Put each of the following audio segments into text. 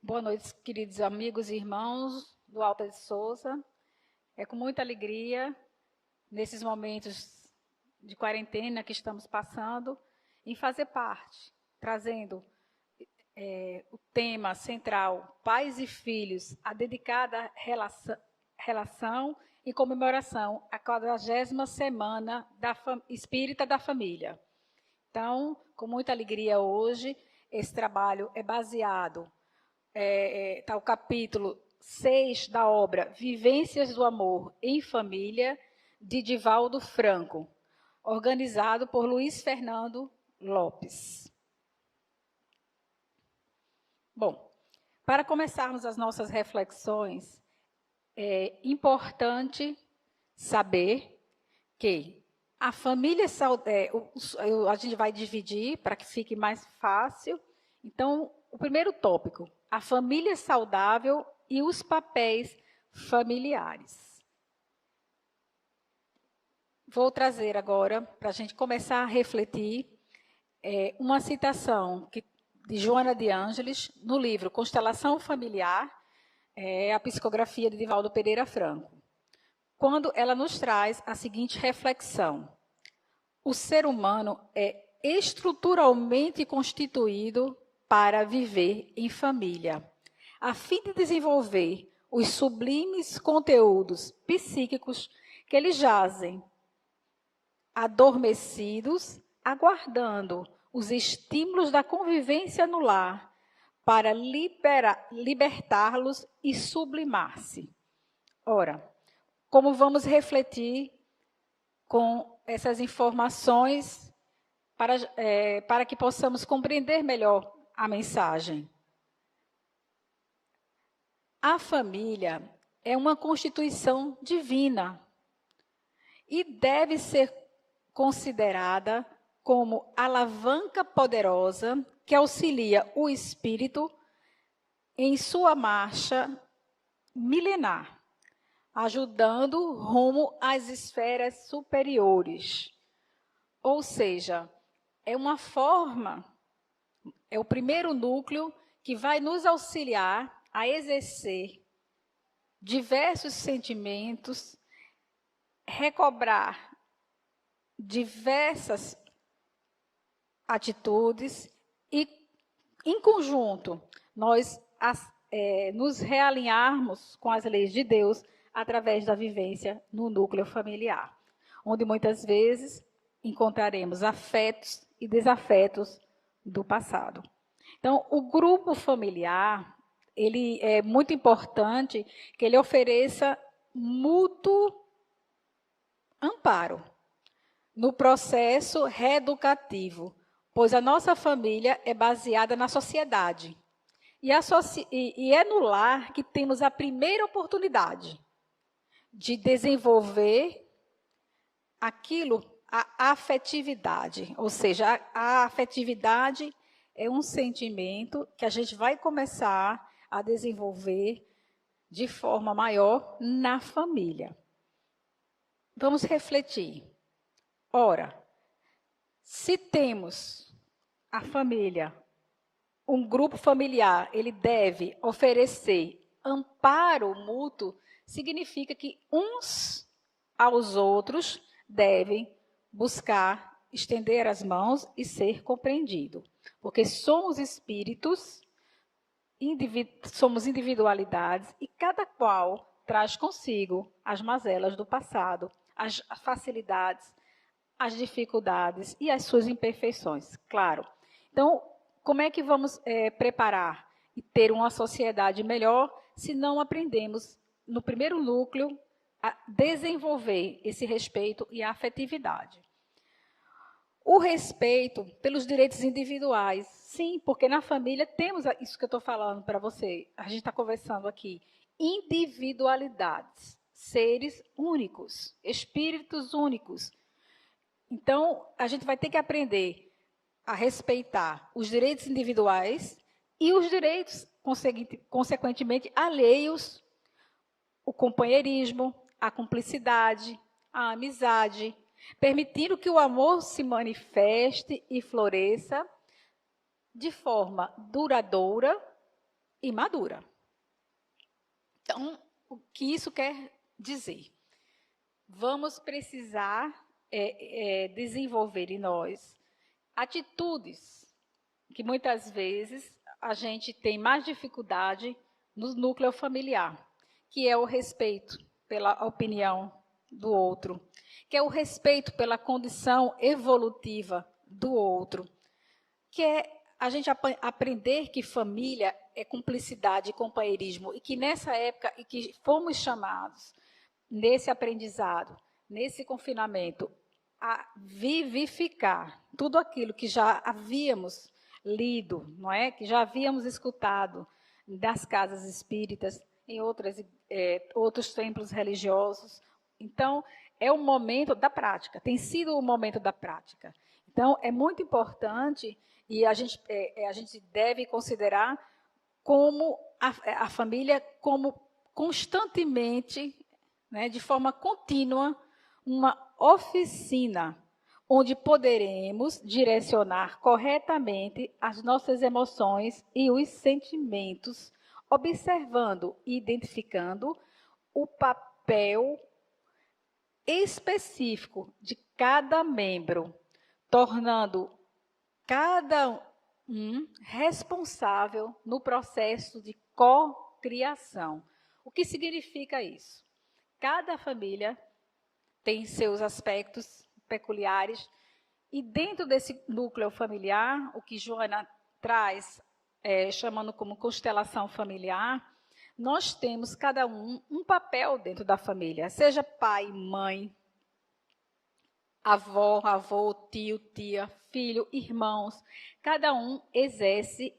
Boa noite, queridos amigos e irmãos do Alta de Souza. É com muita alegria, nesses momentos de quarentena que estamos passando, em fazer parte, trazendo o tema central, pais e filhos, a dedicada relação e comemoração à 40ª Semana Espírita da Família. Então, com muita alegria hoje, esse trabalho é baseado está o capítulo 6 da obra Vivências do Amor em Família, de Divaldo Franco, organizado por Luiz Fernando Lopes. Bom, para começarmos as nossas reflexões, é importante saber que a família a gente vai dividir para que fique mais fácil. Então, o primeiro tópico, a família saudável e os papéis familiares. Vou trazer agora, para a gente começar a refletir, uma citação de Joana de Ângeles, no livro Constelação Familiar, a psicografia de Divaldo Pereira Franco, quando ela nos traz a seguinte reflexão: o ser humano é estruturalmente constituído para viver em família, a fim de desenvolver os sublimes conteúdos psíquicos que eles jazem, adormecidos, aguardando os estímulos da convivência no lar para libertá-los e sublimar-se. Ora, como vamos refletir com essas informações para que possamos compreender melhor a mensagem? A família é uma constituição divina e deve ser considerada como alavanca poderosa que auxilia o espírito em sua marcha milenar, ajudando rumo às esferas superiores. Ou seja, é uma forma, é o primeiro núcleo que vai nos auxiliar a exercer diversos sentimentos, recobrar diversas atitudes e, em conjunto, nós nos realinharmos com as leis de Deus através da vivência no núcleo familiar, onde muitas vezes encontraremos afetos e desafetos do passado. Então, o grupo familiar, ele é muito importante que ele ofereça mútuo amparo no processo reeducativo, pois a nossa família é baseada na sociedade. E é no lar que temos a primeira oportunidade de desenvolver a afetividade. Ou seja, a afetividade é um sentimento que a gente vai começar a desenvolver de forma maior na família. Vamos refletir. Ora, se temos a família, um grupo familiar, ele deve oferecer amparo mútuo, significa que uns aos outros devem buscar estender as mãos e ser compreendido. Porque somos espíritos, somos individualidades e cada qual traz consigo as mazelas do passado, as facilidades, as dificuldades e as suas imperfeições, claro. Então, como é que vamos preparar e ter uma sociedade melhor se não aprendemos, no primeiro núcleo, a desenvolver esse respeito e a afetividade? O respeito pelos direitos individuais, sim, porque na família temos isso que eu estou falando para você, a gente está conversando aqui, individualidades, seres únicos, espíritos únicos. Então, a gente vai ter que aprender a respeitar os direitos individuais e os direitos, consequentemente, alheios, o companheirismo, a cumplicidade, a amizade, permitindo que o amor se manifeste e floresça de forma duradoura e madura. Então, o que isso quer dizer? Vamos precisar desenvolver em nós atitudes que muitas vezes a gente tem mais dificuldade no núcleo familiar, que é o respeito pela opinião do outro, que é o respeito pela condição evolutiva do outro, que é a gente aprender que família é cumplicidade e companheirismo, e que nessa época, e que fomos chamados, nesse aprendizado, nesse confinamento, a vivificar tudo aquilo que já havíamos lido, não é? Que já havíamos escutado das casas espíritas, em outros templos religiosos. Então, é o momento da prática, tem sido o momento da prática. Então, é muito importante e a gente deve considerar como a família como constantemente, né, de forma contínua, uma oficina onde poderemos direcionar corretamente as nossas emoções e os sentimentos, observando e identificando o papel específico de cada membro, tornando cada um responsável no processo de cocriação. O que significa isso? Cada família tem seus aspectos peculiares e dentro desse núcleo familiar, o que Joana traz, chamando como constelação familiar, nós temos cada um papel dentro da família, seja pai, mãe, avó, avô, tio, tia, filho, irmãos, cada um exerce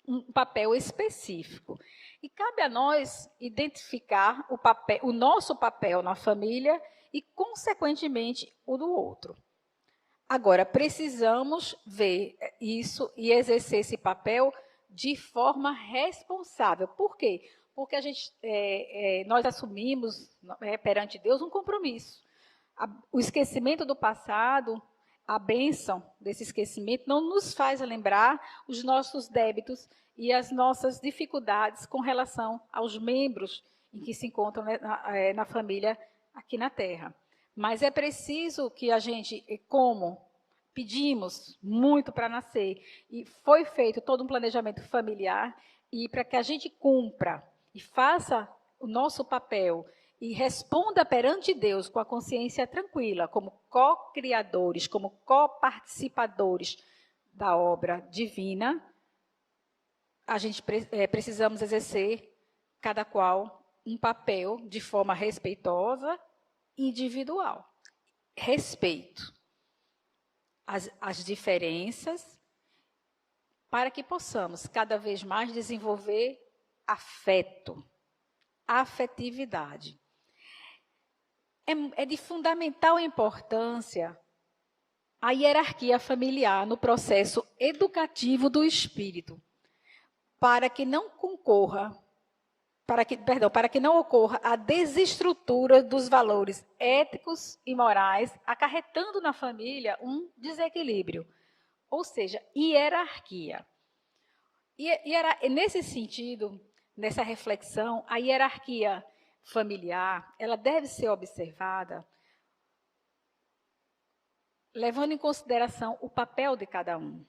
um papel específico. E cabe a nós identificar o nosso papel na família e, consequentemente, o do outro. Agora, precisamos ver isso e exercer esse papel de forma responsável. Por quê? Porque nós assumimos perante Deus um compromisso. O esquecimento do passado, a bênção desse esquecimento, não nos faz lembrar os nossos débitos e as nossas dificuldades com relação aos membros em que se encontram na família aqui na Terra. Mas é preciso que a gente, como pedimos muito para nascer, e foi feito todo um planejamento familiar, e para que a gente cumpra e faça o nosso papel e responda perante Deus com a consciência tranquila, como co-criadores, como co-participadores da obra divina, a gente precisamos exercer, cada qual, um papel de forma respeitosa, individual. Respeito as diferenças, para que possamos cada vez mais desenvolver afeto, afetividade. É de fundamental importância a hierarquia familiar no processo educativo do espírito, para que não ocorra a desestrutura dos valores éticos e morais, acarretando na família um desequilíbrio, ou seja, hierarquia. E nesse sentido, nessa reflexão, a hierarquia familiar, ela deve ser observada levando em consideração o papel de cada um.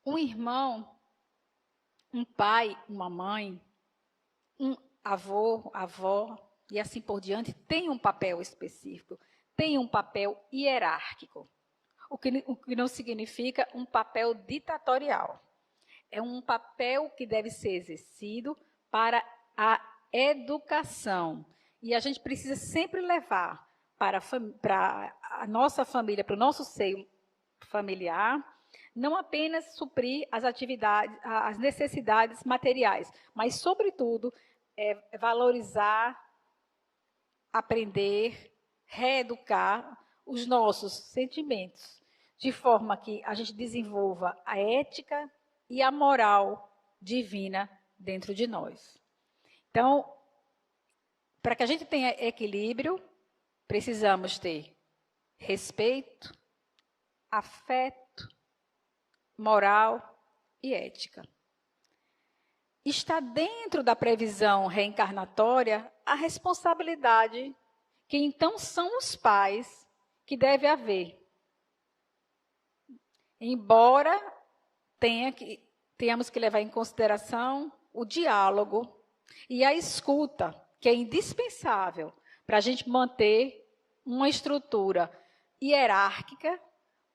Um irmão, um pai, uma mãe, um avô, avó e assim por diante, tem um papel específico, tem um papel hierárquico, o que não significa um papel ditatorial. É um papel que deve ser exercido para a educação. E a gente precisa sempre levar para a nossa família, para o nosso seio familiar, não apenas suprir as atividades, as necessidades materiais, mas, sobretudo, valorizar, aprender, reeducar os nossos sentimentos, de forma que a gente desenvolva a ética e a moral divina dentro de nós. Então, para que a gente tenha equilíbrio, precisamos ter respeito, afeto, moral e ética. está dentro da previsão reencarnatória a responsabilidade que então são os pais que deve haver. Embora tenhamos que levar em consideração o diálogo e a escuta, que é indispensável para a gente manter uma estrutura hierárquica,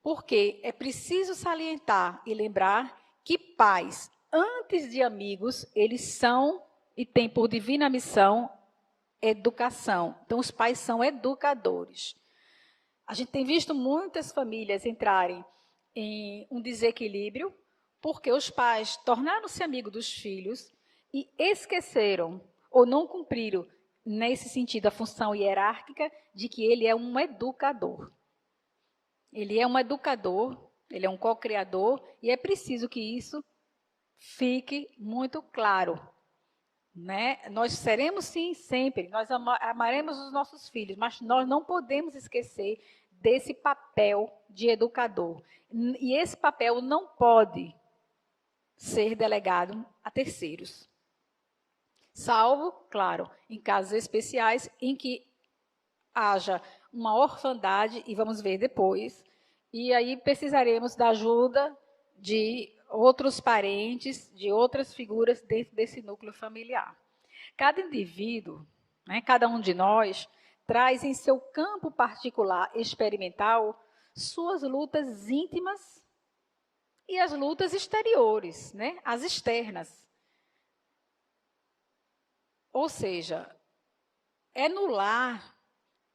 porque é preciso salientar e lembrar que pais, antes de amigos, eles são e têm por divina missão educação. Então, os pais são educadores. A gente tem visto muitas famílias entrarem em um desequilíbrio, porque os pais tornaram-se amigos dos filhos e esqueceram ou não cumpriram, nesse sentido, a função hierárquica de que ele é um educador. Ele é um educador, ele é um co-criador, e é preciso que isso fique muito claro. Né? Nós seremos, sim, sempre, nós amaremos os nossos filhos, mas nós não podemos esquecer desse papel de educador. E esse papel não pode ser delegado a terceiros. Salvo, claro, em casos especiais em que haja uma orfandade, e vamos ver depois, e aí precisaremos da ajuda de outros parentes, de outras figuras dentro desse núcleo familiar. Cada indivíduo, né, cada um de nós, traz em seu campo particular experimental suas lutas íntimas e as lutas exteriores, né, as externas. Ou seja, é no lar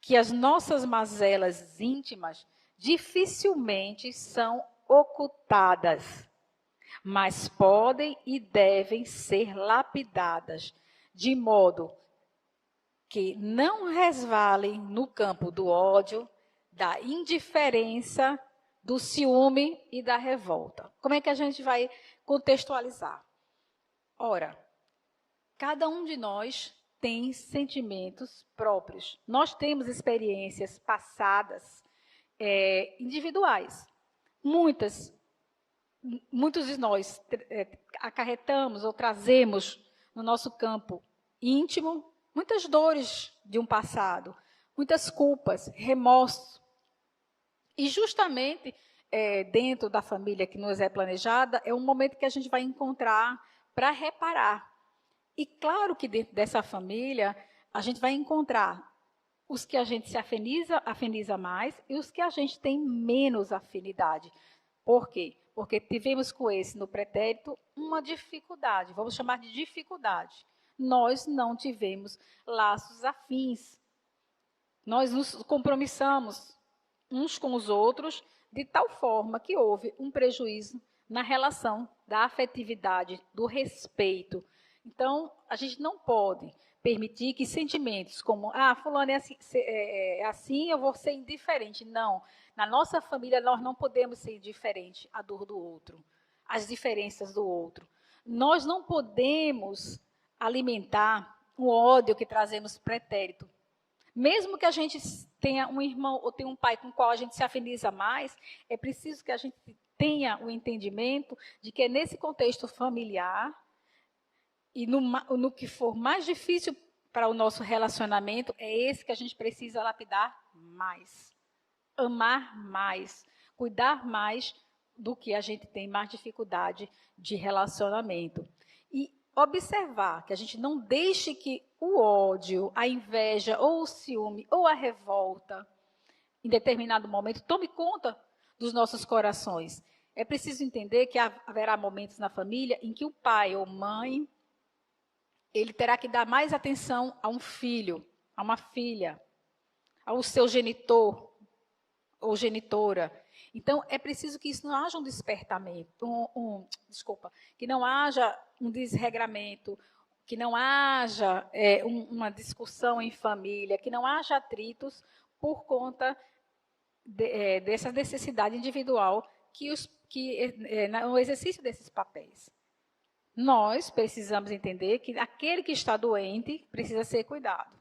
que as nossas mazelas íntimas dificilmente são ocultadas, mas podem e devem ser lapidadas, de modo que não resvalem no campo do ódio, da indiferença, do ciúme e da revolta. Como é que a gente vai contextualizar? Ora, cada um de nós tem sentimentos próprios. Nós temos experiências passadas, individuais. Muitos de nós acarretamos ou trazemos no nosso campo íntimo muitas dores de um passado, muitas culpas, remorsos. E justamente dentro da família que nos é planejada, é um momento que a gente vai encontrar para reparar. E claro que dentro dessa família, a gente vai encontrar os que a gente se afiniza mais e os que a gente tem menos afinidade. Por quê? Porque tivemos com esse no pretérito uma dificuldade, vamos chamar de dificuldade. Nós não tivemos laços afins. Nós nos compromissamos uns com os outros de tal forma que houve um prejuízo na relação da afetividade, do respeito. Então, a gente não pode permitir que sentimentos como, fulano é assim, eu vou ser indiferente. Não, na nossa família nós não podemos ser indiferentes à dor do outro, às diferenças do outro. Nós não podemos alimentar o ódio que trazemos pretérito. Mesmo que a gente tenha um irmão ou tenha um pai com o qual a gente se afiniza mais, é preciso que a gente tenha o entendimento de que é nesse contexto familiar e no que for mais difícil para o nosso relacionamento, é esse que a gente precisa lapidar mais. Amar mais, cuidar mais do que a gente tem mais dificuldade de relacionamento. E observar que a gente não deixe que o ódio, a inveja, ou o ciúme, ou a revolta, em determinado momento, tome conta dos nossos corações. É preciso entender que haverá momentos na família em que o pai ou mãe, ele terá que dar mais atenção a um filho, a uma filha, ao seu genitor ou genitora. Então, é preciso que isso não haja um despertamento, que não haja um desregramento, que não haja uma discussão em família, que não haja atritos por conta dessa necessidade individual no exercício desses papéis. Nós precisamos entender que aquele que está doente precisa ser cuidado.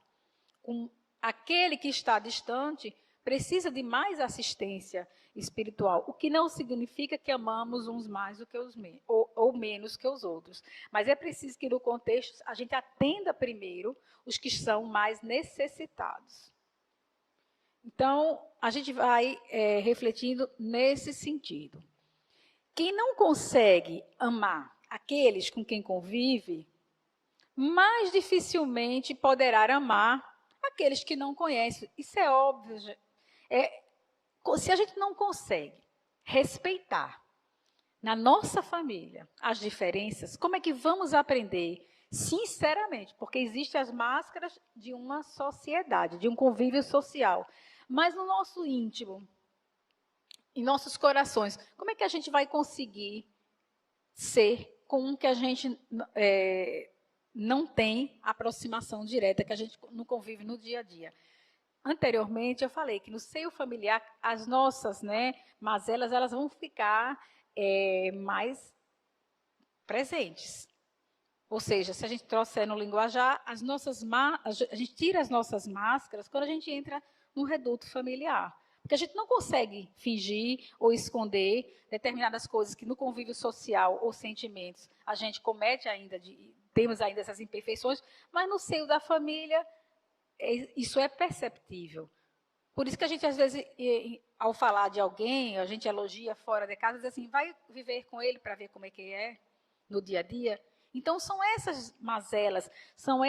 Aquele que está distante precisa de mais assistência espiritual, o que não significa que amamos uns mais do que ou menos que os outros. Mas é preciso que no contexto a gente atenda primeiro os que são mais necessitados. Então, a gente vai refletindo nesse sentido. Quem não consegue amar aqueles com quem convive, mais dificilmente poderá amar aqueles que não conhecem. Isso é óbvio. Se a gente não consegue respeitar na nossa família as diferenças, como é que vamos aprender sinceramente? Porque existem as máscaras de uma sociedade, de um convívio social. Mas no nosso íntimo, em nossos corações, como é que a gente vai conseguir ser com um que a gente não tem aproximação direta, que a gente não convive no dia a dia? Anteriormente, eu falei que no seio familiar, as nossas mazelas, elas vão ficar mais presentes. Ou seja, se a gente trouxer no linguajar, a gente tira as nossas máscaras quando a gente entra no reduto familiar. Porque a gente não consegue fingir ou esconder determinadas coisas que no convívio social ou sentimentos a gente comete ainda, temos ainda essas imperfeições, mas no seio da família isso é perceptível. Por isso que a gente, às vezes, ao falar de alguém, a gente elogia fora de casa, diz assim, vai viver com ele para ver como é que é no dia a dia. Então, são essas mazelas, são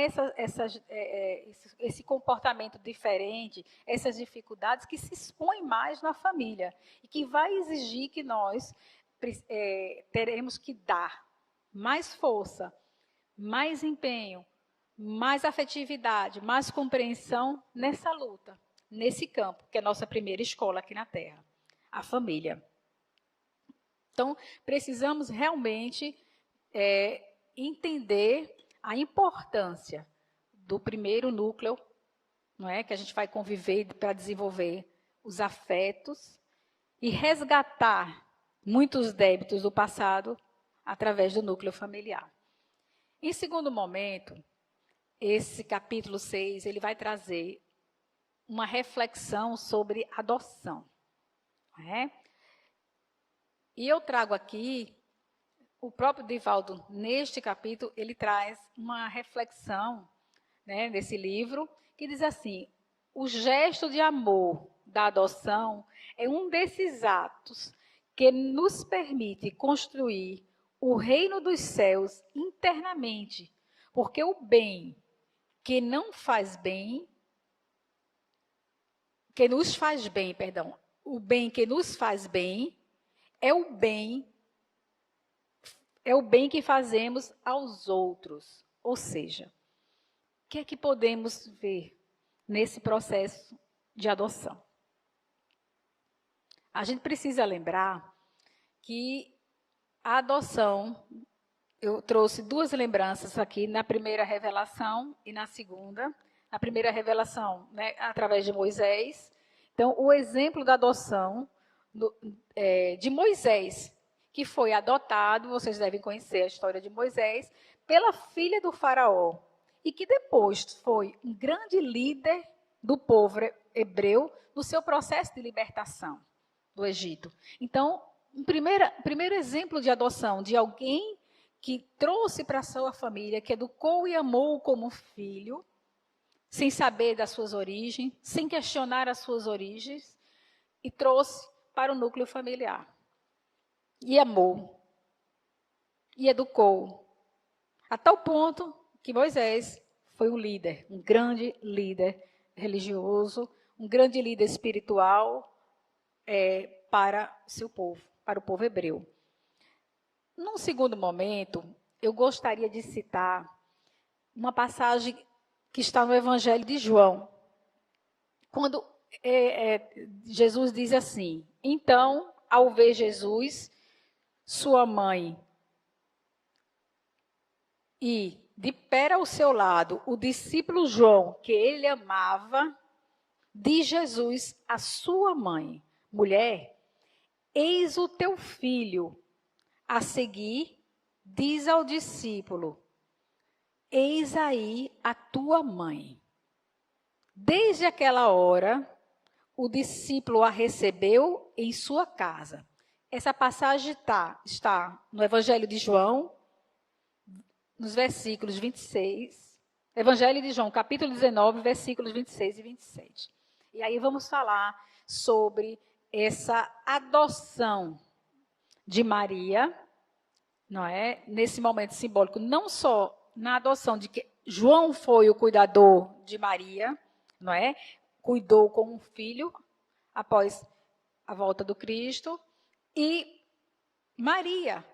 esse comportamento diferente, essas dificuldades que se expõem mais na família e que vai exigir que nós teremos que dar mais força, mais empenho, mais afetividade, mais compreensão nessa luta, nesse campo, que é a nossa primeira escola aqui na Terra, a família. Então, precisamos realmente entender a importância do primeiro núcleo, não é, que a gente vai conviver para desenvolver os afetos e resgatar muitos débitos do passado através do núcleo familiar. Em segundo momento, esse capítulo 6, ele vai trazer uma reflexão sobre adoção. E eu trago aqui, o próprio Divaldo, neste capítulo, ele traz uma reflexão nesse livro, que diz assim, o gesto de amor da adoção é um desses atos que nos permite construir o reino dos céus internamente, porque o bem que não faz bem, que nos faz bem, perdão, o bem que nos faz bem é o bem que fazemos aos outros. Ou seja, o que é que podemos ver nesse processo de adoção? A gente precisa lembrar que a adoção, eu trouxe duas lembranças aqui, na primeira revelação e na segunda. Na primeira revelação, através de Moisés. Então, o exemplo da adoção de Moisés, que foi adotado, vocês devem conhecer a história de Moisés, pela filha do faraó, e que depois foi um grande líder do povo hebreu no seu processo de libertação do Egito. Então, um primeiro exemplo de adoção de alguém que trouxe para a sua família, que educou e amou como filho, sem saber das suas origens, sem questionar as suas origens, e trouxe para o núcleo familiar. E amou, e educou, a tal ponto que Moisés foi um líder, um grande líder religioso, um grande líder espiritual para seu povo, para o povo hebreu. Num segundo momento, eu gostaria de citar uma passagem que está no Evangelho de João, quando Jesus diz assim, então, ao ver Jesus, sua mãe e, de pé ao seu lado, o discípulo João, que ele amava, diz Jesus à sua mãe, mulher, eis o teu filho. A seguir, diz ao discípulo, eis aí a tua mãe. Desde aquela hora, o discípulo a recebeu em sua casa. Essa passagem está no Evangelho de João, nos versículos 26. Evangelho de João, capítulo 19, versículos 26 e 27. E aí vamos falar sobre essa adoção de Maria, não é? Nesse momento simbólico, não só na adoção de que João foi o cuidador de Maria, não é? Cuidou como um filho após a volta do Cristo, e Maria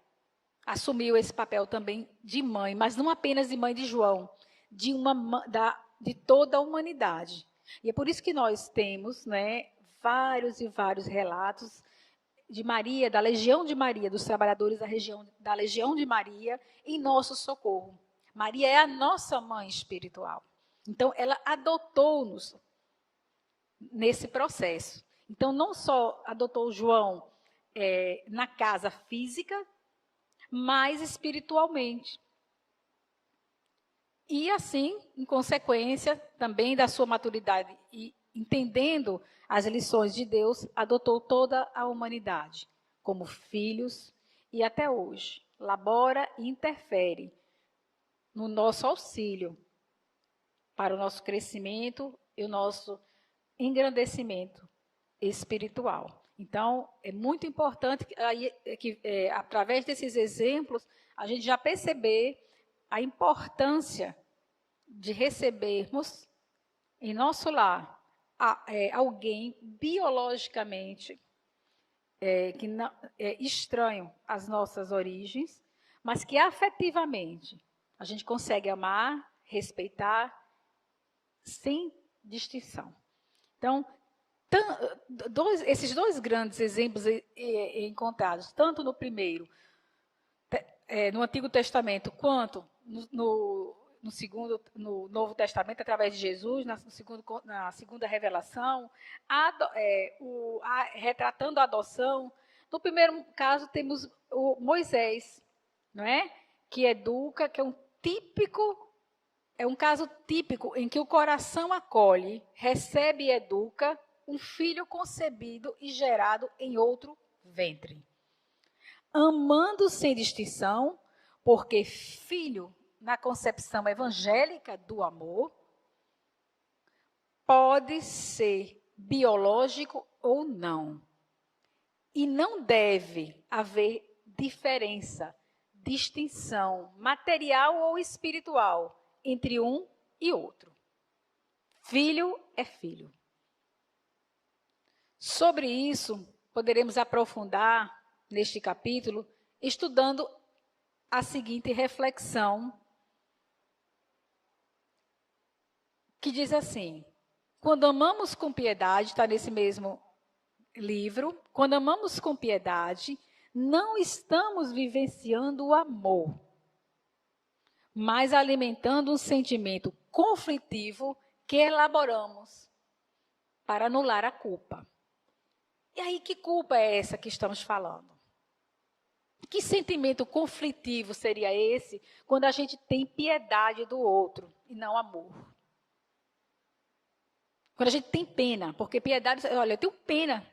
assumiu esse papel também de mãe, mas não apenas de mãe de João, de toda a humanidade. E é por isso que nós temos, né, vários e vários relatos de Maria, da Legião de Maria, dos trabalhadores da Legião de Maria, em nosso socorro. Maria é a nossa mãe espiritual. Então, ela adotou-nos nesse processo. Então, não só adotou João na casa física, mas espiritualmente. E assim, em consequência também da sua maturidade e entendendo as lições de Deus, adotou toda a humanidade como filhos e até hoje labora e interfere no nosso auxílio para o nosso crescimento e o nosso engrandecimento espiritual. Então, é muito importante que através desses exemplos, a gente já perceber a importância de recebermos em nosso lar alguém biologicamente que não, estranho às nossas origens, mas que afetivamente a gente consegue amar, respeitar, sem distinção. Então, esses dois grandes exemplos encontrados, tanto no primeiro, no Antigo Testamento, quanto no Novo Testamento, através de Jesus, na segunda revelação, retratando a adoção. No primeiro caso, temos o Moisés, não é? Que educa, que é um caso típico em que o coração acolhe, recebe e educa um filho concebido e gerado em outro ventre. Amando sem distinção, porque filho, na concepção evangélica do amor, pode ser biológico ou não. E não deve haver diferença, distinção material ou espiritual entre um e outro. Filho é filho. Sobre isso, poderemos aprofundar neste capítulo, estudando a seguinte reflexão, que diz assim: quando amamos com piedade, está nesse mesmo livro, quando amamos com piedade, não estamos vivenciando o amor, mas alimentando um sentimento conflitivo que elaboramos para anular a culpa. E aí, que culpa é essa que estamos falando? Que sentimento conflitivo seria esse quando a gente tem piedade do outro e não amor? Quando a gente tem pena, porque piedade, olha, eu tenho pena,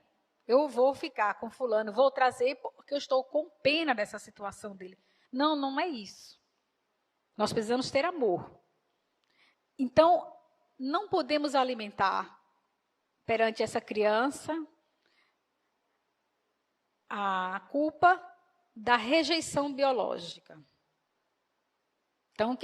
eu vou ficar com fulano, vou trazer porque eu estou com pena dessa situação dele. Não, não é isso. Nós precisamos ter amor. Então, não podemos alimentar perante essa criança a culpa da rejeição biológica. Então,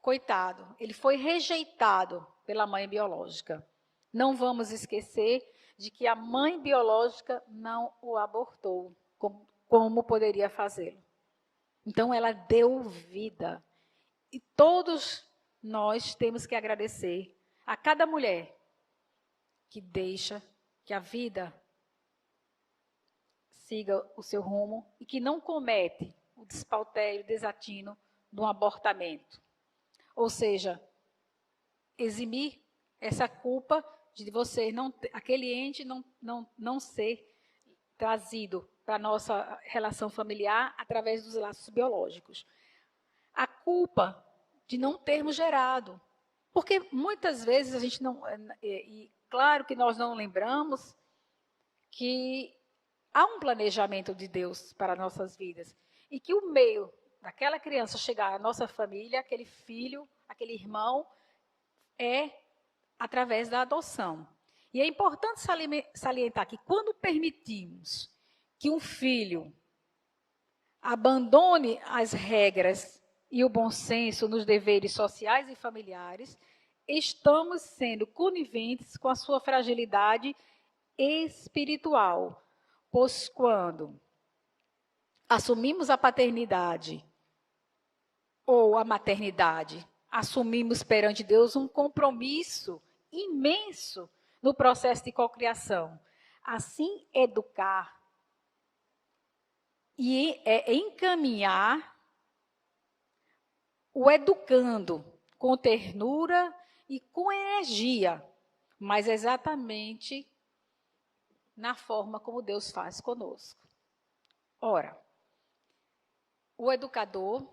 coitado, ele foi rejeitado pela mãe biológica. Não vamos esquecer de que a mãe biológica não o abortou, como poderia fazê-lo. Então, ela deu vida. E todos nós temos que agradecer a cada mulher que deixa que a vida siga o seu rumo e que não comete o despautério, o desatino de um abortamento. Ou seja, eximir essa culpa de você aquele ente não ser trazido para a nossa relação familiar através dos laços biológicos. A culpa de não termos gerado. Porque muitas vezes a gente não... claro que nós não lembramos que há um planejamento de Deus para nossas vidas e que o meio daquela criança chegar à nossa família, aquele filho, aquele irmão, é através da adoção. E é importante salientar que quando permitimos que um filho abandone as regras e o bom senso nos deveres sociais e familiares, estamos sendo coniventes com a sua fragilidade espiritual, pois quando assumimos a paternidade ou a maternidade, assumimos perante Deus um compromisso imenso no processo de cocriação. Assim, educar e encaminhar o educando com ternura e com energia, mas exatamente na forma como Deus faz conosco. Ora, o educador,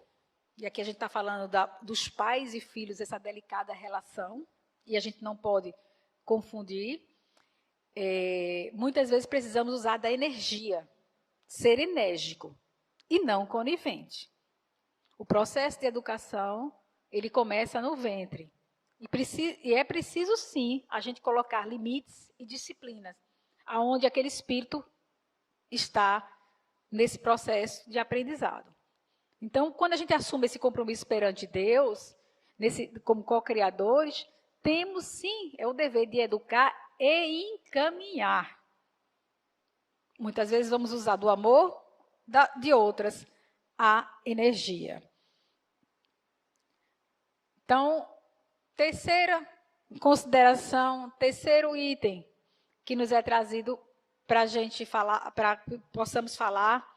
e aqui a gente está falando dos pais e filhos, essa delicada relação, e a gente não pode confundir, muitas vezes precisamos usar da energia, ser enérgico e não conivente. O processo de educação, ele começa no ventre. E é preciso, sim, a gente colocar limites e disciplinas, aonde aquele espírito está nesse processo de aprendizado. Então, quando a gente assume esse compromisso perante Deus, como co-criadores, temos, sim, o dever de educar e encaminhar. Muitas vezes vamos usar do amor, de outras, a energia. Então, terceira consideração, terceiro item que nos é trazido para a gente falar, para que possamos falar,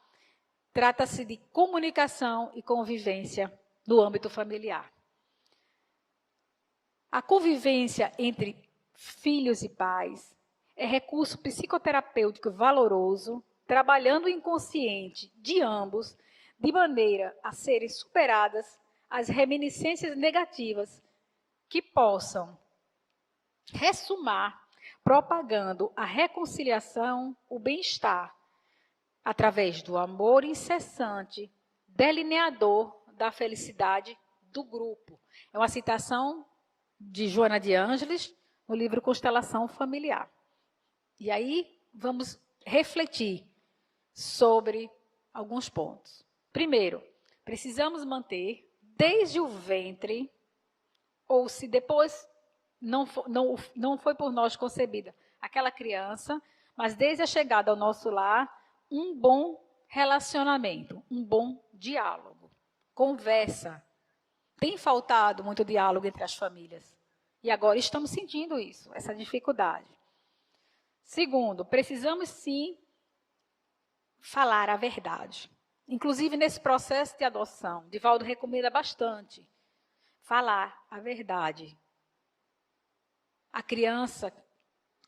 trata-se de comunicação e convivência no âmbito familiar. A convivência entre filhos e pais é recurso psicoterapêutico valoroso, trabalhando o inconsciente de ambos, de maneira a serem superadas as reminiscências negativas que possam ressumar, propagando a reconciliação, o bem-estar, através do amor incessante, delineador da felicidade do grupo. É uma citação de Joana de Ângeles, no livro Constelação Familiar. E aí vamos refletir sobre alguns pontos. Primeiro, precisamos manter desde o ventre, ou se depois não foi por nós concebida aquela criança, mas desde a chegada ao nosso lar, um bom relacionamento, um bom diálogo, conversa. Tem faltado muito diálogo entre as famílias. E agora estamos sentindo isso, essa dificuldade. Segundo, precisamos sim falar a verdade. Inclusive nesse processo de adoção, Divaldo recomenda bastante falar a verdade. A criança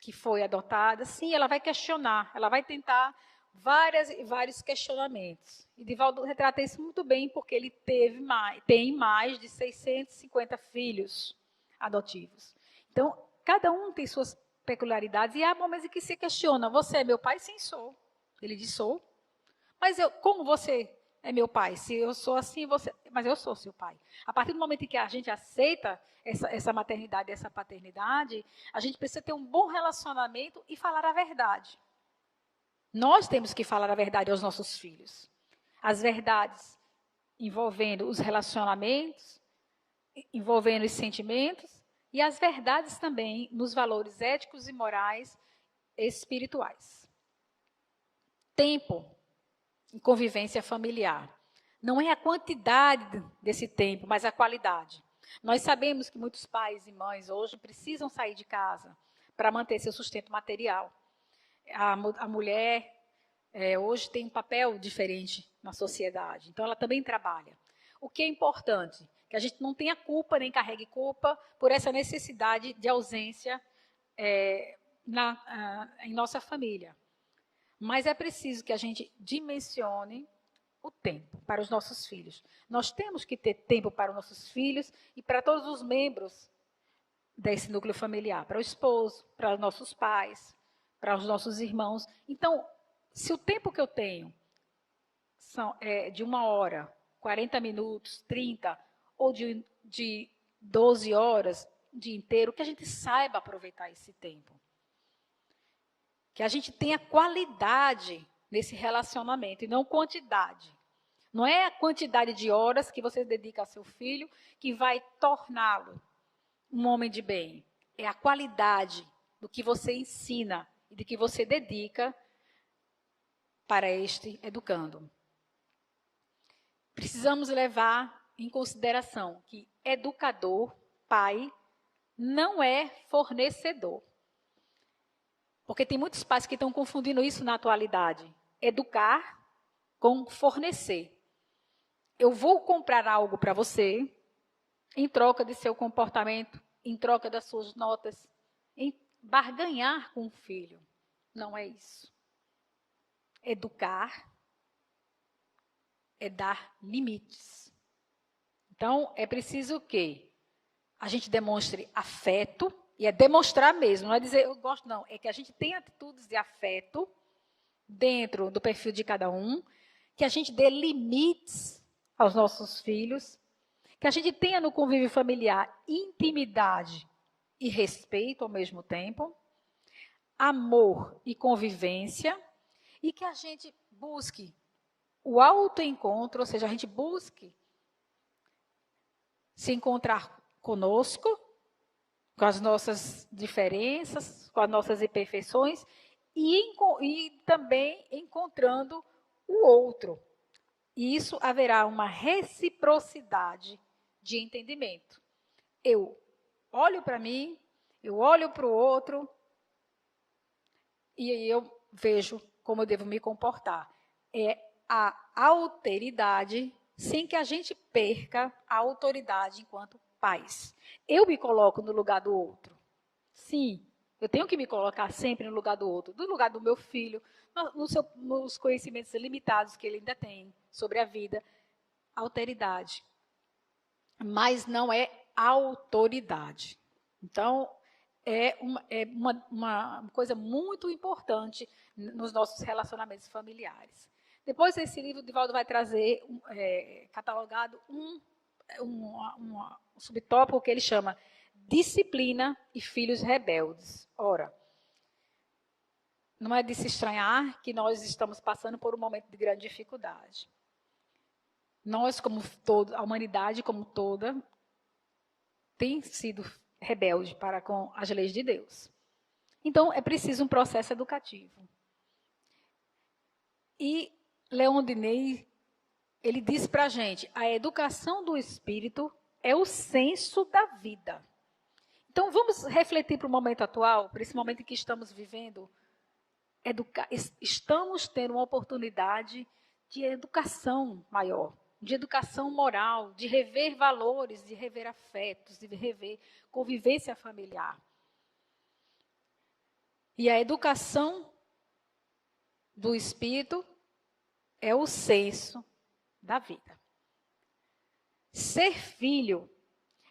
que foi adotada, sim, ela vai questionar, ela vai tentar vários questionamentos. E Divaldo retrata isso muito bem, porque ele tem mais de 650 filhos adotivos. Então, cada um tem suas peculiaridades, e há momentos em que se questiona, você é meu pai? Sim, sou. Ele diz, sou. Mas como você é meu pai? Se eu sou assim, mas eu sou seu pai. A partir do momento em que a gente aceita essa maternidade, essa paternidade, a gente precisa ter um bom relacionamento e falar a verdade. Nós temos que falar a verdade aos nossos filhos. As verdades envolvendo os relacionamentos, envolvendo os sentimentos, e as verdades também nos valores éticos e morais espirituais. Tempo em convivência familiar. Não é a quantidade desse tempo, mas a qualidade. Nós sabemos que muitos pais e mães hoje precisam sair de casa para manter seu sustento material. A mulher hoje tem um papel diferente na sociedade, então ela também trabalha. O que é importante? Que a gente não tenha culpa, nem carregue culpa por essa necessidade de ausência em nossa família. Mas é preciso que a gente dimensione o tempo para os nossos filhos. Nós temos que ter tempo para os nossos filhos e para todos os membros desse núcleo familiar, para o esposo, para os nossos pais, para os nossos irmãos. Então, se o tempo que eu tenho de 1 hora, 40 minutos, 30, ou de 12 horas, o dia inteiro, que a gente saiba aproveitar esse tempo. Que a gente tenha qualidade nesse relacionamento e não quantidade. Não é a quantidade de horas que você dedica a seu filho que vai torná-lo um homem de bem. É a qualidade do que você ensina e do que você dedica para este educando. Precisamos levar em consideração que educador, pai, não é fornecedor. Porque tem muitos pais que estão confundindo isso na atualidade. Educar com fornecer. Eu vou comprar algo para você, em troca de seu comportamento, em troca das suas notas, em barganhar com o filho. Não é isso. Educar é dar limites. Então, é preciso que a gente demonstre afeto, e é demonstrar mesmo, não é dizer eu gosto, não. É que a gente tenha atitudes de afeto dentro do perfil de cada um, que a gente dê limites aos nossos filhos, que a gente tenha no convívio familiar intimidade e respeito ao mesmo tempo, amor e convivência, e que a gente busque o autoencontro, ou seja, a gente busque se encontrar conosco, com as nossas diferenças, com as nossas imperfeições, e também encontrando o outro. E isso haverá uma reciprocidade de entendimento. Eu olho para mim, eu olho para o outro, e aí eu vejo como eu devo me comportar. É a alteridade, sem que a gente perca a autoridade enquanto pais. Eu me coloco no lugar do outro. Sim, eu tenho que me colocar sempre no lugar do outro, no lugar do meu filho, nos conhecimentos limitados que ele ainda tem sobre a vida. Alteridade. Mas não é autoridade. Então, é uma coisa muito importante nos nossos relacionamentos familiares. Depois, esse livro, o Divaldo vai trazer, catalogado, um subtópico que ele chama Disciplina e Filhos Rebeldes. Ora, não é de se estranhar que nós estamos passando por um momento de grande dificuldade. Nós, como todo, a humanidade como toda, tem sido rebelde para com as leis de Deus. Então, é preciso um processo educativo. E Leon Denis, ele diz para a gente, a educação do espírito é o senso da vida. Então, vamos refletir para o momento atual, para esse momento em que estamos vivendo. Estamos tendo uma oportunidade de educação maior, de educação moral, de rever valores, de rever afetos, de rever convivência familiar. E a educação do espírito é o senso da vida. Ser filho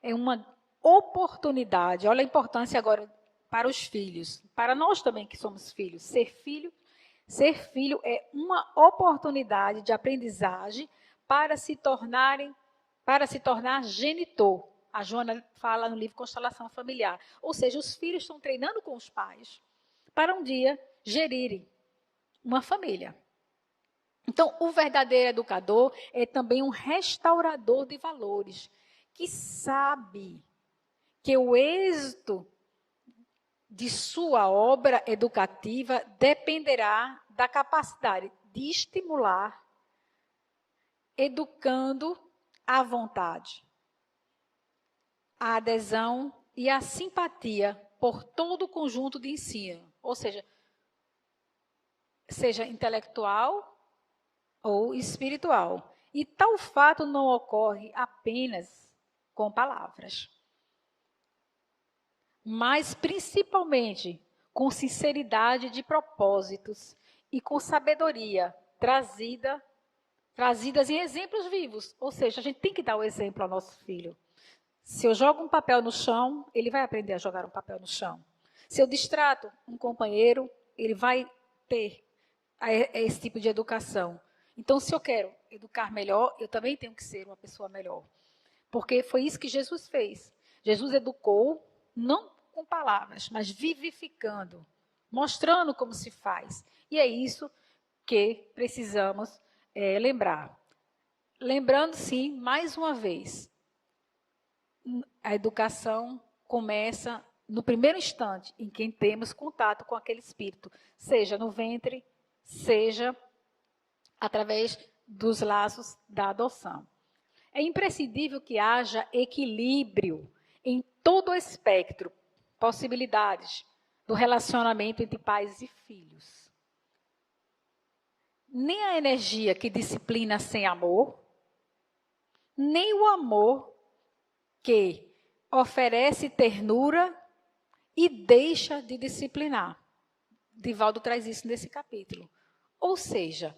é uma oportunidade, olha a importância agora para os filhos, para nós também que somos filhos. Ser filho é uma oportunidade de aprendizagem para se tornar genitor. A Joana fala no livro Constelação Familiar. Ou seja, os filhos estão treinando com os pais para um dia gerirem uma família. Então, o verdadeiro educador é também um restaurador de valores, que sabe que o êxito de sua obra educativa dependerá da capacidade de estimular, educando à vontade, a adesão e a simpatia por todo o conjunto de ensino, ou seja intelectual ou espiritual. E tal fato não ocorre apenas com palavras, mas principalmente com sinceridade de propósitos e com sabedoria trazidas em exemplos vivos. Ou seja, a gente tem que dar o exemplo ao nosso filho. Se eu jogo um papel no chão, ele vai aprender a jogar um papel no chão. Se eu distrato um companheiro, ele vai ter esse tipo de educação. Então, se eu quero educar melhor, eu também tenho que ser uma pessoa melhor. Porque foi isso que Jesus fez. Jesus educou, não com palavras, mas vivificando, mostrando como se faz. E é isso que precisamos lembrar. Lembrando, sim, mais uma vez, a educação começa no primeiro instante em que temos contato com aquele espírito, seja no ventre, seja através dos laços da adoção. É imprescindível que haja equilíbrio em todo o espectro, possibilidades do relacionamento entre pais e filhos. Nem a energia que disciplina sem amor, nem o amor que oferece ternura e deixa de disciplinar. Divaldo traz isso nesse capítulo. Ou seja,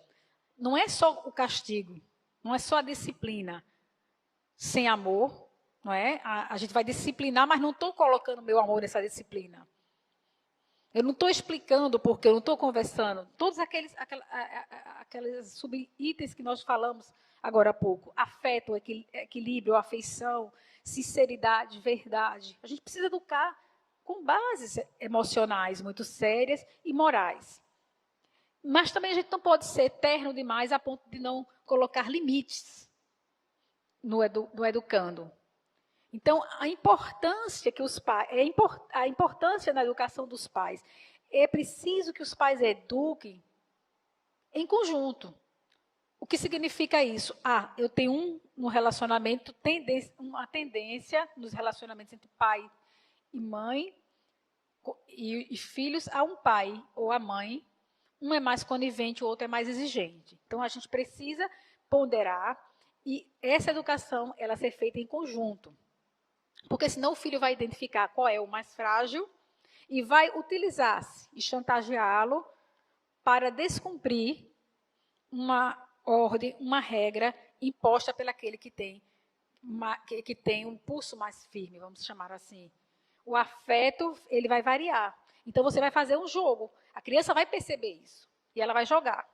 não é só o castigo, não é só a disciplina sem amor, não é? A gente vai disciplinar, mas não estou colocando meu amor nessa disciplina. Eu não estou explicando porque, eu não estou conversando. Todos aqueles sub-itens que nós falamos agora há pouco. Afeto, equilíbrio, afeição, sinceridade, verdade. A gente precisa educar com bases emocionais muito sérias e morais. Mas também a gente não pode ser eterno demais a ponto de não colocar limites no educando. Então, a importância que os pais, a importância na educação dos pais, é preciso que os pais eduquem em conjunto. O que significa isso? Eu tenho no relacionamento, uma tendência nos relacionamentos entre pai e mãe e filhos a um pai ou a mãe. Um é mais conivente, o outro é mais exigente. Então, a gente precisa ponderar e essa educação ela ser feita em conjunto. Porque senão o filho vai identificar qual é o mais frágil e vai utilizar-se e chantageá-lo para descumprir uma ordem, uma regra imposta pelo aquele que tem um pulso mais firme, vamos chamar assim. O afeto, ele vai variar. Então, você vai fazer um jogo. A criança vai perceber isso e ela vai jogar.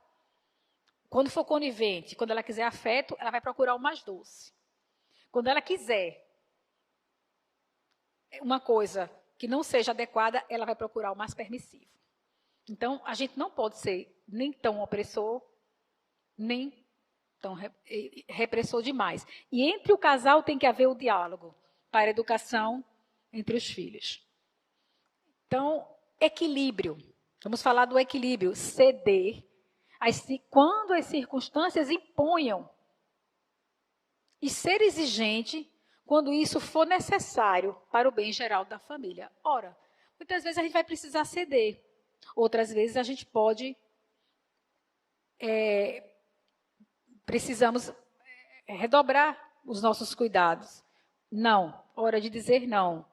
Quando for conivente, quando ela quiser afeto, ela vai procurar o mais doce. Quando ela quiser uma coisa que não seja adequada, ela vai procurar o mais permissivo. Então, a gente não pode ser nem tão opressor, nem tão repressor demais. E entre o casal tem que haver o diálogo para a educação entre os filhos. Então, equilíbrio. Vamos falar do equilíbrio. Ceder quando as circunstâncias imponham. E ser exigente quando isso for necessário para o bem geral da família. Ora, muitas vezes a gente vai precisar ceder. Outras vezes a gente pode... precisamos redobrar os nossos cuidados. Não, hora de dizer não.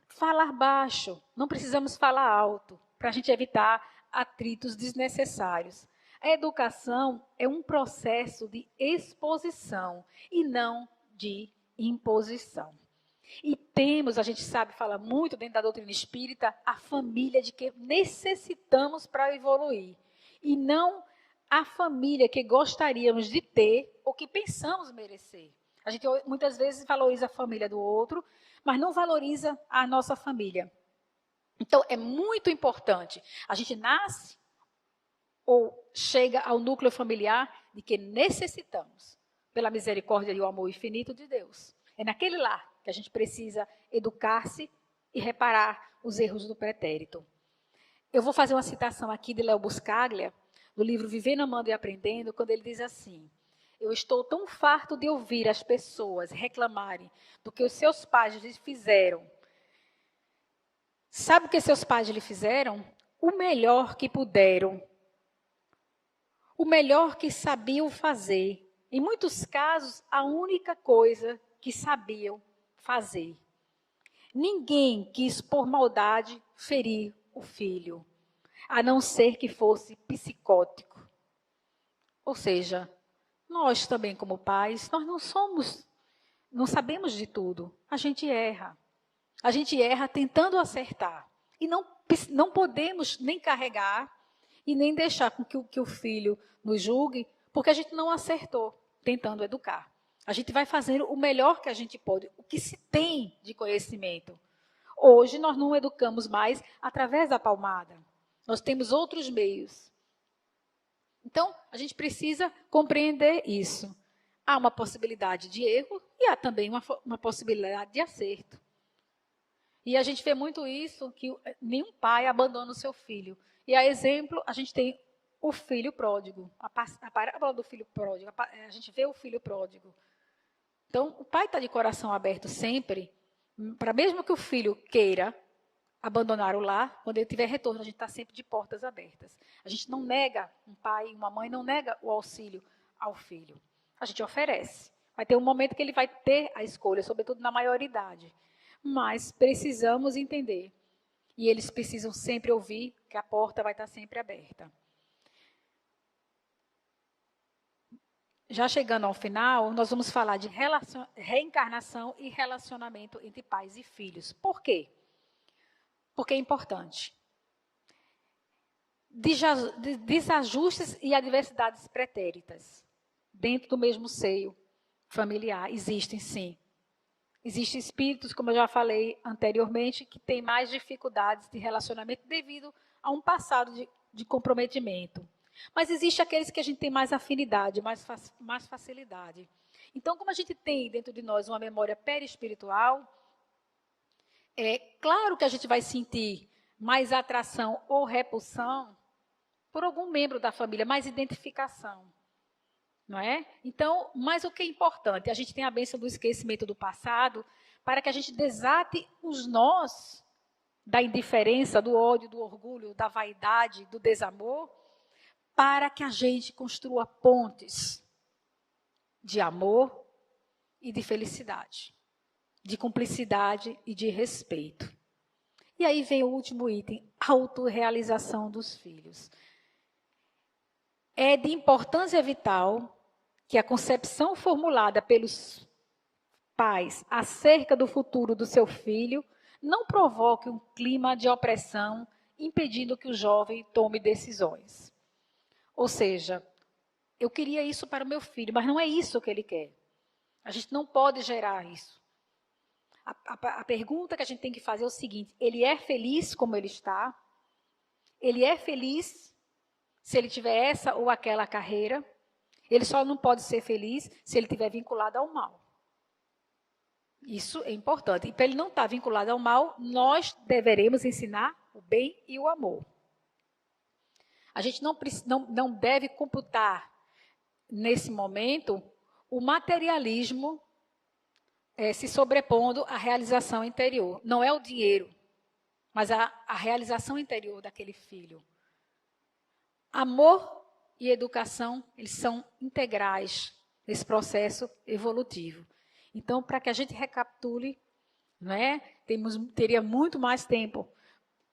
Falar baixo, não precisamos falar alto, para a gente evitar atritos desnecessários. A educação é um processo de exposição e não de imposição. E temos, a gente sabe, fala muito dentro da doutrina espírita, a família de que necessitamos para evoluir. E não a família que gostaríamos de ter ou que pensamos merecer. A gente muitas vezes valoriza a família do outro, mas não valoriza a nossa família. Então, é muito importante. A gente nasce ou chega ao núcleo familiar de que necessitamos, pela misericórdia e o amor infinito de Deus. É naquele lar que a gente precisa educar-se e reparar os erros do pretérito. Eu vou fazer uma citação aqui de Léo Buscaglia, do livro Vivendo, Amando e Aprendendo, quando ele diz assim: eu estou tão farto de ouvir as pessoas reclamarem do que os seus pais lhes fizeram. Sabe o que seus pais lhe fizeram? O melhor que puderam. O melhor que sabiam fazer. Em muitos casos, a única coisa que sabiam fazer. Ninguém quis, por maldade, ferir o filho, a não ser que fosse psicótico. Ou seja, nós também, como pais, nós não somos não sabemos de tudo. A gente erra. A gente erra tentando acertar. E não podemos nem carregar e nem deixar com que o filho nos julgue, porque a gente não acertou tentando educar. A gente vai fazendo o melhor que a gente pode, o que se tem de conhecimento. Hoje nós não educamos mais através da palmada. Nós temos outros meios. Então, a gente precisa compreender isso. Há uma possibilidade de erro e há também uma possibilidade de acerto. E a gente vê muito isso, que nenhum pai abandona o seu filho. E a exemplo, a gente tem o filho pródigo, a parábola do filho pródigo, a gente vê o filho pródigo. Então, o pai está de coração aberto sempre, para mesmo que o filho queira abandonar o lar, quando ele tiver retorno, a gente está sempre de portas abertas. A gente não nega, um pai e uma mãe não nega o auxílio ao filho. A gente oferece. Vai ter um momento que ele vai ter a escolha, sobretudo na maioridade. Mas precisamos entender. E eles precisam sempre ouvir que a porta vai estar sempre aberta. Já chegando ao final, nós vamos falar de reencarnação e relacionamento entre pais e filhos. Por quê? Porque é importante. Desajustes e adversidades pretéritas dentro do mesmo seio familiar existem, sim. Existem espíritos, como eu já falei anteriormente, que têm mais dificuldades de relacionamento devido a um passado de comprometimento. Mas existem aqueles que a gente tem mais afinidade, mais facilidade. Então, como a gente tem dentro de nós uma memória perispiritual, é claro que a gente vai sentir mais atração ou repulsão por algum membro da família, mais identificação. Não é? Então, mas o que é importante? A gente tem a bênção do esquecimento do passado para que a gente desate os nós da indiferença, do ódio, do orgulho, da vaidade, do desamor, para que a gente construa pontes de amor e de felicidade, de cumplicidade e de respeito. E aí vem o último item, autorrealização dos filhos. É de importância vital que a concepção formulada pelos pais acerca do futuro do seu filho não provoque um clima de opressão, impedindo que o jovem tome decisões. Ou seja, eu queria isso para o meu filho, mas não é isso que ele quer. A gente não pode gerar isso. A pergunta que a gente tem que fazer é o seguinte: ele é feliz como ele está? Ele é feliz se ele tiver essa ou aquela carreira? Ele só não pode ser feliz se ele estiver vinculado ao mal. Isso é importante. E para ele não estar vinculado ao mal, nós deveremos ensinar o bem e o amor. A gente não deve computar, nesse momento, o materialismo se sobrepondo à realização interior. Não é o dinheiro, mas a realização interior daquele filho. Amor e educação, eles são integrais nesse processo evolutivo. Então, para que a gente recapitule, não é? Teria muito mais tempo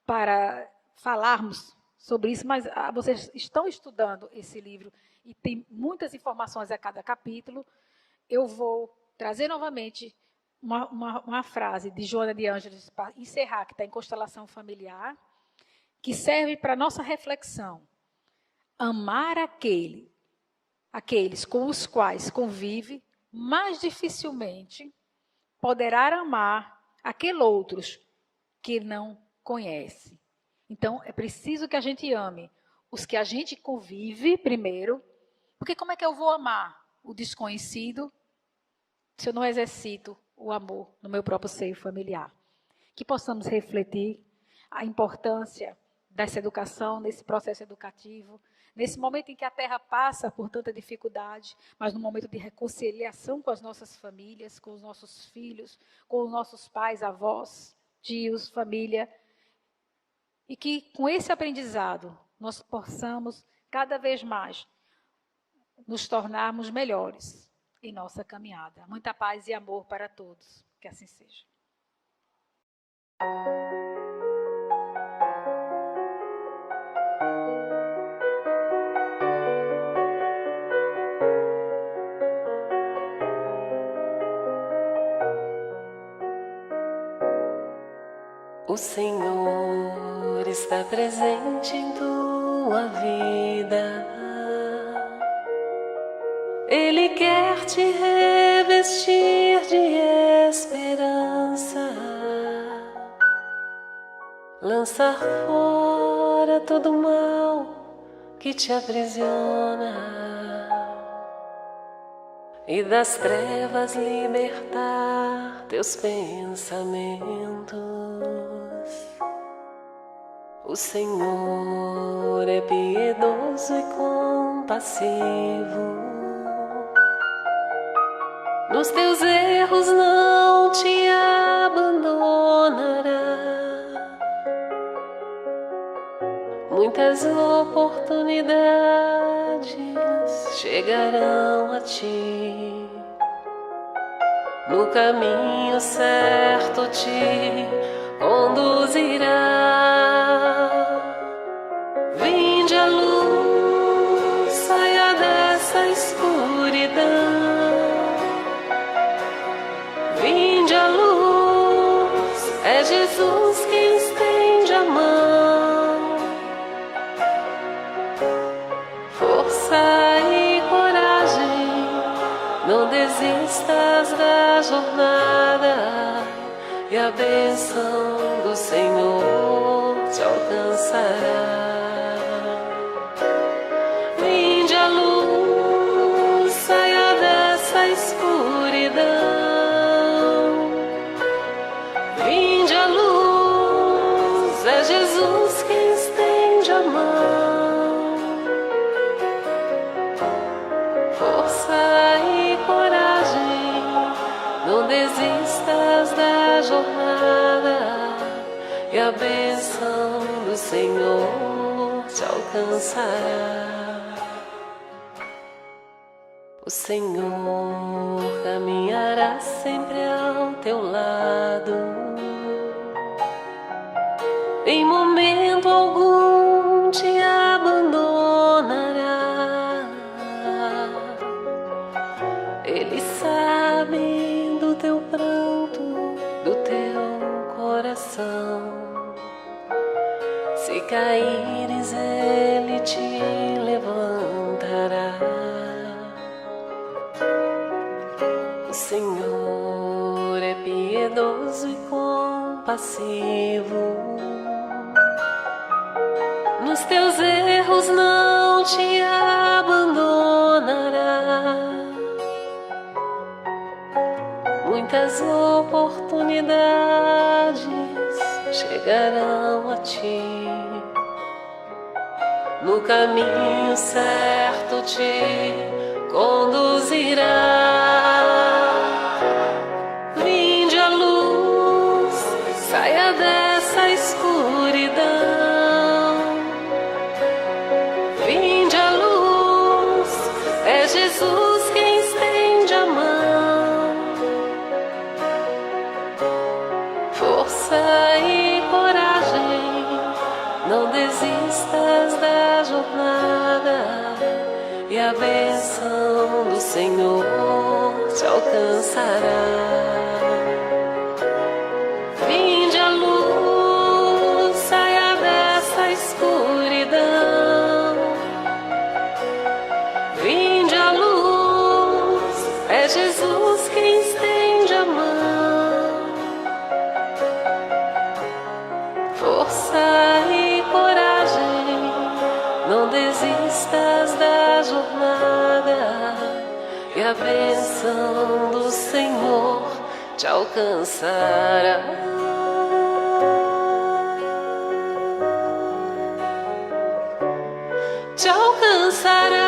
para falarmos sobre isso, mas vocês estão estudando esse livro e tem muitas informações a cada capítulo. Eu vou trazer novamente uma frase de Joana de Ângeles para encerrar, que está em Constelação Familiar, que serve para a nossa reflexão. Amar aqueles com os quais convive, mais dificilmente poderá amar aqueles outros que não conhece. Então, é preciso que a gente ame os que a gente convive primeiro, porque como é que eu vou amar o desconhecido se eu não exercito o amor no meu próprio seio familiar? Que possamos refletir a importância dessa educação, nesse processo educativo, nesse momento em que a Terra passa por tanta dificuldade, mas no momento de reconciliação com as nossas famílias, com os nossos filhos, com os nossos pais, avós, tios, família, e que com esse aprendizado nós possamos cada vez mais nos tornarmos melhores em nossa caminhada. Muita paz e amor para todos. Que assim seja. O Senhor está presente em tua vida. Ele quer te revestir de esperança, lançar fora todo mal que te aprisiona e das trevas libertar teus pensamentos. O Senhor é piedoso e compassivo. Nos teus erros não te abandonará. Muitas oportunidades chegarão a ti. No caminho certo te conduzirá. Vinde a luz, saia dessa escuridão. Vinde a luz, é Jesus quem estende a mão. Força e coragem, não desistas da jornada, e a bênção do Senhor te alcançará. Vinde a luz, saia dessa escuridão. Vinde a luz, é Jesus quem estende a mão. Força e coragem, não desistas da jornada, e a bênção do Senhor te alcançará. O Senhor caminhará sempre ao teu lado. Em momento algum te abandonará. Ele sabe do teu pranto, do teu coração. Se caíres, Ele te levantará. O Senhor é piedoso e compassivo. Nos teus erros não te abandonará. Muitas oportunidades chegarão a ti. No caminho certo te conduzirá. Vinde a luz, saia dessa escuridão. Vinde a luz, é Jesus quem estende a mão. Força e coragem, não desistas da jornada, e a bênção do Senhor te alcançará. Vinde a luz, saia dessa escuridão. Vinde a luz, é Jesus quem estende a mão. Força e coragem, não desistas da jornada, e a bênção do Senhor te alcançará. Te alcançará.